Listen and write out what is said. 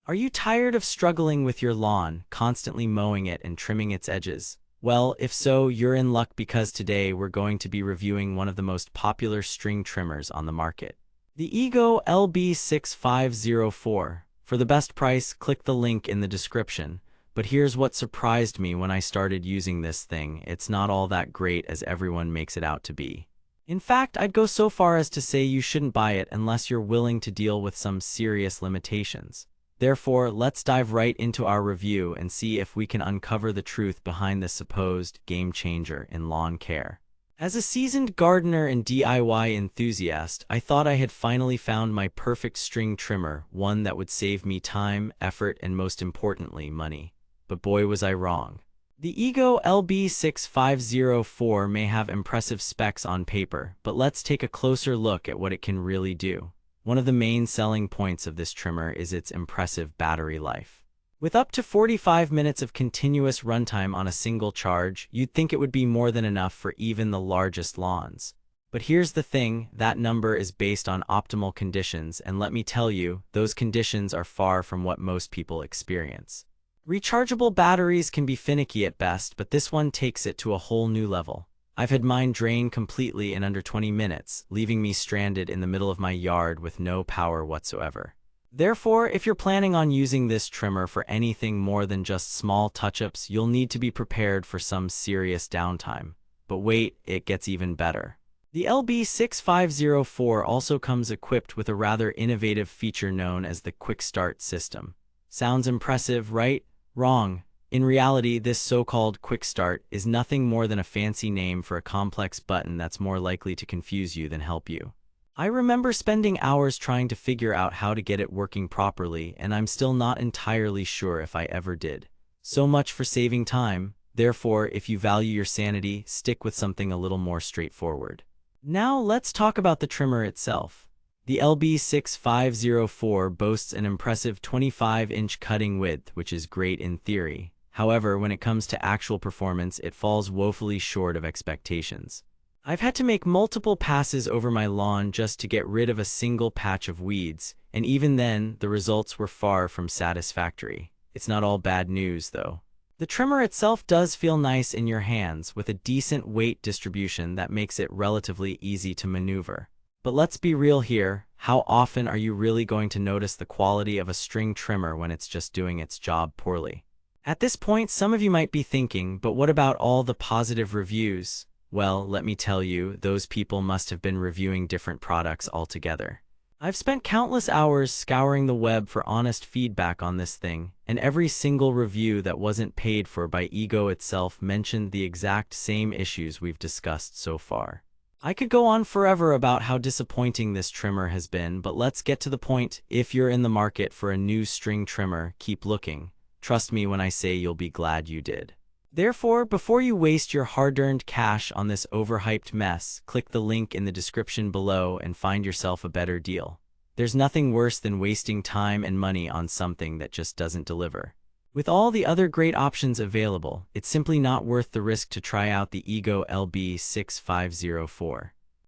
Are you tired of struggling with your lawn, constantly mowing it and trimming its edges? Well, if so, you're in luck because today we're going to be reviewing one of the most popular string trimmers on the market, the EGO LB6504. For the best price, click the link in the description. But here's what surprised me when I started using this thing: it's not all that great as everyone makes it out to be. In fact, I'd go so far as to say you shouldn't buy it unless you're willing to deal with some serious limitations. Therefore, let's dive right into our review and see if we can uncover the truth behind this supposed game changer in lawn care. As a seasoned gardener and DIY enthusiast, I thought I had finally found my perfect string trimmer, one that would save me time, effort, and most importantly, money. But boy, was I wrong. The EGO LB6504 may have impressive specs on paper, but let's take a closer look at what it can really do. One of the main selling points of this trimmer is its impressive battery life. With up to 45 minutes of continuous runtime on a single charge, you'd think it would be more than enough for even the largest lawns. But here's the thing, that number is based on optimal conditions, and let me tell you, those conditions are far from what most people experience. Rechargeable batteries can be finicky at best, but this one takes it to a whole new level. I've had mine drain completely in under 20 minutes, leaving me stranded in the middle of my yard with no power whatsoever. Therefore, if you're planning on using this trimmer for anything more than just small touch-ups, you'll need to be prepared for some serious downtime. But wait, it gets even better. The LB6504 also comes equipped with a rather innovative feature known as the Quick Start system. Sounds impressive, right? Wrong. In reality, this so-called Quick Start is nothing more than a fancy name for a complex button that's more likely to confuse you than help you. I remember spending hours trying to figure out how to get it working properly, and I'm still not entirely sure if I ever did. So much for saving time. Therefore, if you value your sanity, stick with something a little more straightforward. Now let's talk about the trimmer itself. The LB6504 boasts an impressive 25-inch cutting width, which is great in theory. However, when it comes to actual performance, it falls woefully short of expectations. I've had to make multiple passes over my lawn just to get rid of a single patch of weeds, and even then, the results were far from satisfactory. It's not all bad news, though. The trimmer itself does feel nice in your hands, with a decent weight distribution that makes it relatively easy to maneuver. But let's be real here, how often are you really going to notice the quality of a string trimmer when it's just doing its job poorly? At this point, some of you might be thinking, but what about all the positive reviews? Well, let me tell you, those people must have been reviewing different products altogether. I've spent countless hours scouring the web for honest feedback on this thing, and every single review that wasn't paid for by EGO itself mentioned the exact same issues we've discussed so far. I could go on forever about how disappointing this trimmer has been, but let's get to the point. If you're in the market for a new string trimmer, keep looking. Trust me when I say you'll be glad you did. Therefore, before you waste your hard-earned cash on this overhyped mess, click the link in the description below and find yourself a better deal. There's nothing worse than wasting time and money on something that just doesn't deliver. With all the other great options available, it's simply not worth the risk to try out the EGO LB6504.